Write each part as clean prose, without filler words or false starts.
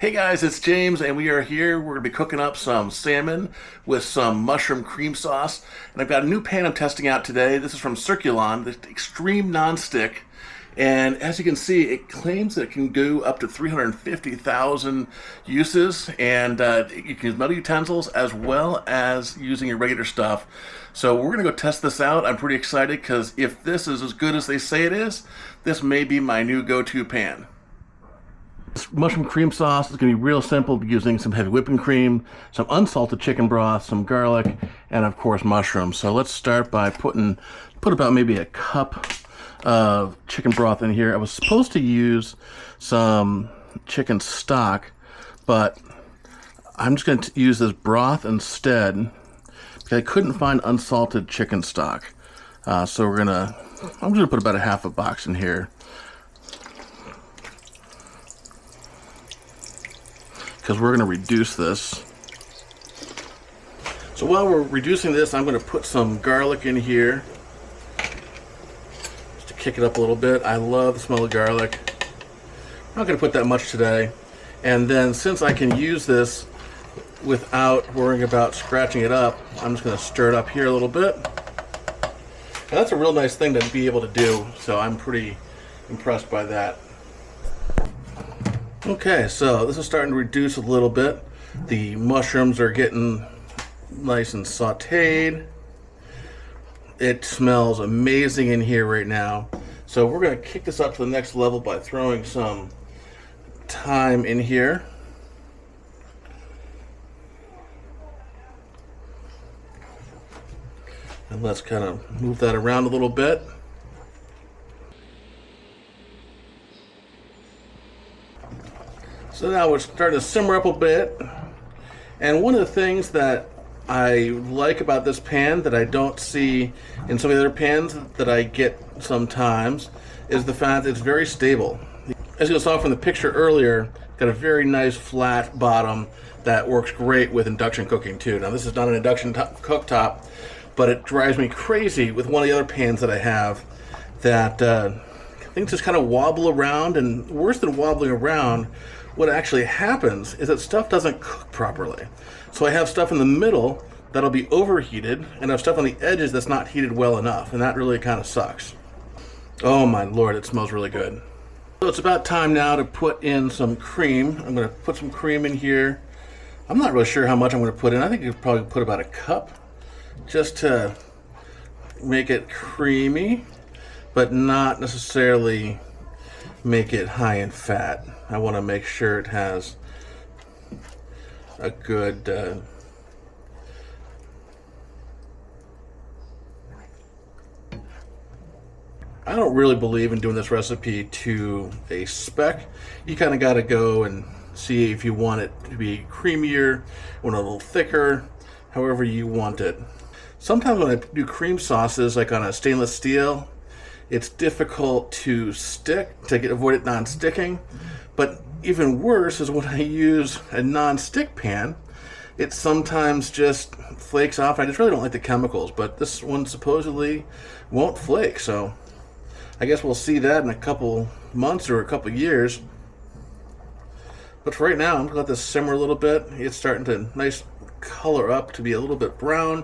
Hey guys, it's James, and we are here. We're going to be cooking up some salmon with some mushroom cream sauce. And I've got a new pan I'm testing out today. This is from Circulon, the Extreme Non-Stick. And as you can see, it claims that it can go up to 350,000 uses. And you can use metal utensils as well as using your regular stuff. So we're going to go test this out. I'm pretty excited because if this is as good as they say it is, this may be my new go-to pan. This mushroom cream sauce is going to be real simple, using some heavy whipping cream, some unsalted chicken broth, some garlic, and of course mushrooms. So let's start by put about maybe a cup of chicken broth in here. I was supposed to use some chicken stock, but I'm just going to use this broth instead because I couldn't find unsalted chicken stock. So I'm just gonna put about a half a box in here, because we're going to reduce this. So while we're reducing this, I'm going to put some garlic in here just to kick it up a little bit. I love the smell of garlic. I'm not going to put that much today. And then since I can use this without worrying about scratching it up, I'm just going to stir it up here a little bit. And that's a real nice thing to be able to do, so I'm pretty impressed by that. Okay, so this is starting to reduce a little bit. The mushrooms are getting nice and sauteed. It smells amazing in here right now. So we're going to kick this up to the next level by throwing some thyme in here. And let's kind of move that around a little bit. So now we're starting to simmer up a bit. And one of the things that I like about this pan that I don't see in some of the other pans that I get sometimes is the fact that it's very stable. As you saw from the picture earlier, got a very nice flat bottom that works great with induction cooking too. Now this is not an induction cooktop, but it drives me crazy with one of the other pans that I have that things just kind of wobble around, and worse than wobbling around, what actually happens is that stuff doesn't cook properly. So I have stuff in the middle that'll be overheated, and I have stuff on the edges that's not heated well enough, and that really kind of sucks. Oh my lord, it smells really good. So it's about time now to put in some cream. I'm going to put some cream in here. I'm not really sure how much I'm going to put in. I think you could probably put about a cup just to make it creamy, but not necessarily make it high in fat. I want to make sure it has a good I don't really believe in doing this recipe to a spec. You kind of got to go and see if you want it to be creamier, want it a little thicker, however you want it. Sometimes when I do cream sauces, like on a stainless steel, it's difficult to stick, to avoid it non-sticking. But even worse is when I use a non-stick pan, it sometimes just flakes off. I just really don't like the chemicals, but this one supposedly won't flake. So I guess we'll see that in a couple months or a couple years. But for right now, I'm gonna let this simmer a little bit. It's starting to nice color up to be a little bit brown,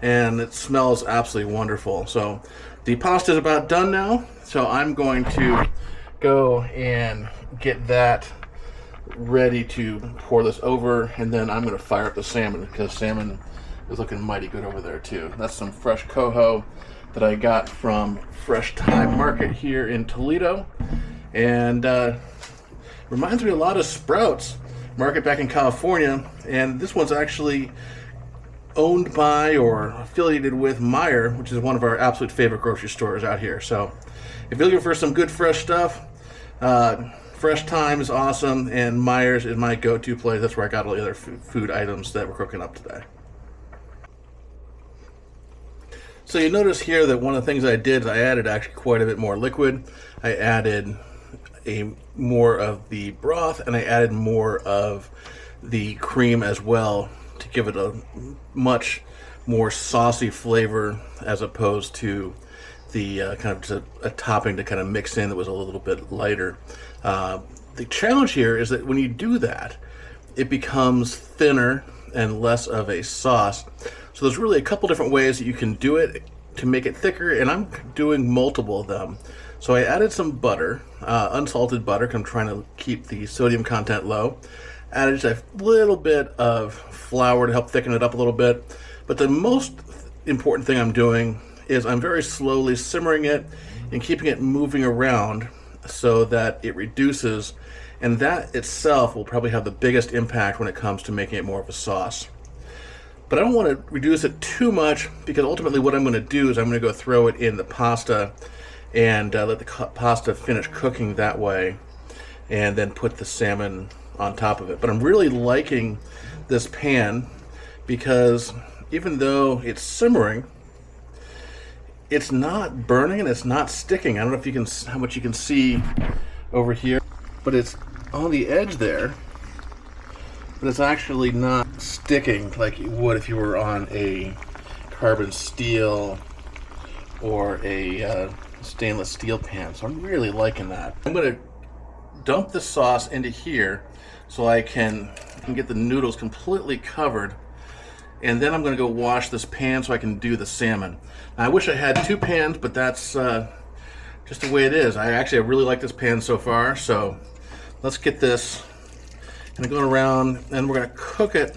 and it smells absolutely wonderful. So the pasta is about done now, so I'm going to go and get that ready to pour this over, and then I'm going to fire up the salmon, because salmon is looking mighty good over there too. That's some fresh coho that I got from Fresh Time Market here in Toledo, and reminds me a lot of Sprouts Market back in California, and this one's actually owned by or affiliated with Meijer, which is one of our absolute favorite grocery stores out here. So if you're looking for some good fresh stuff, Fresh Time is awesome, and Meijer's is my go-to place. That's where I got all the other food items that we're cooking up today. So you notice here that one of the things I did is I added actually quite a bit more liquid. I added more of the broth, and I added more of the cream as well, to give it a much more saucy flavor, as opposed to the kind of just a topping to kind of mix in that was a little bit lighter. The challenge here is that when you do that, it becomes thinner and less of a sauce. So there's really a couple different ways that you can do it to make it thicker, and I'm doing multiple of them. So I added some butter, unsalted butter, because I'm trying to keep the sodium content low. Added just a little bit of flour to help thicken it up a little bit. But the most important thing I'm doing is I'm very slowly simmering it and keeping it moving around so that it reduces, and that itself will probably have the biggest impact when it comes to making it more of a sauce. But I don't want to reduce it too much, because ultimately what I'm going to do is I'm going to go throw it in the pasta and let the pasta finish cooking that way, and then put the salmon on top of it. But I'm really liking this pan because even though it's simmering, it's not burning and it's not sticking. I don't know if you can, how much you can see over here, but it's on the edge there, but it's actually not sticking like you would if you were on a carbon steel or a stainless steel pan. So I'm really liking that. I'm going to dump the sauce into here so I can get the noodles completely covered, and then I'm going to go wash this pan so I can do the salmon. Now, I wish I had two pans, but that's just the way it is. I really like this pan so far, so let's get this kind of going around, and we're going to cook it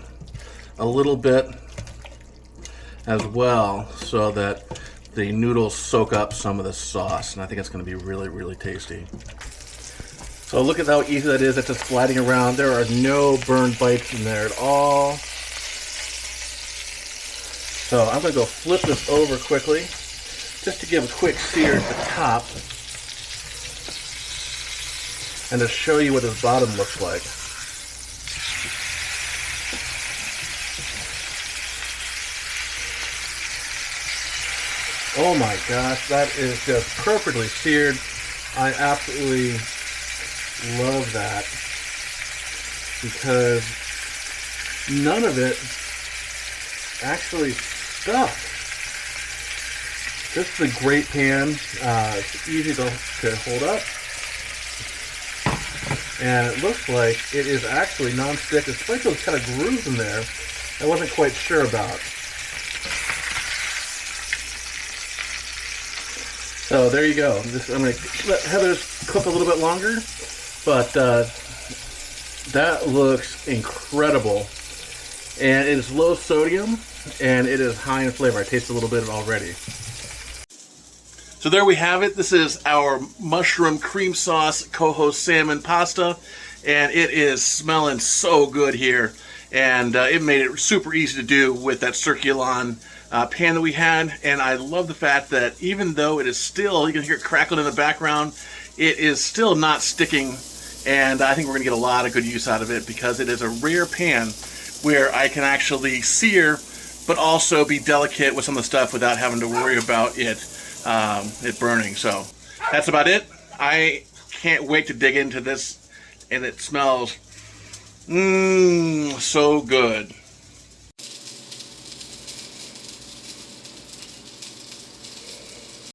a little bit as well so that the noodles soak up some of the sauce, and I think it's going to be really, really tasty. So look at how easy that is. That's just sliding around. There are no burned bites in there at all. So I'm going to go flip this over quickly just to give a quick sear at the top and to show you what this bottom looks like. Oh my gosh, that is just perfectly seared. I absolutely love that because none of it actually stuck. This is a great pan. It's easy to hold up. And it looks like it is actually non-stick, despite those kind of grooves in there I wasn't quite sure about. So there you go. I'm going to let Heather's cook a little bit longer, but that looks incredible. And it is low sodium, and it is high in flavor. I taste a little bit already. So there we have it. This is our mushroom cream sauce coho salmon pasta, and it is smelling so good here. And it made it super easy to do with that Circulon pan that we had. And I love the fact that even though it is still, you can hear it crackling in the background, it is still not sticking. And I think we're going to get a lot of good use out of it because it is a rare pan where I can actually sear, but also be delicate with some of the stuff without having to worry about it burning. So that's about it. I can't wait to dig into this, and it smells so good.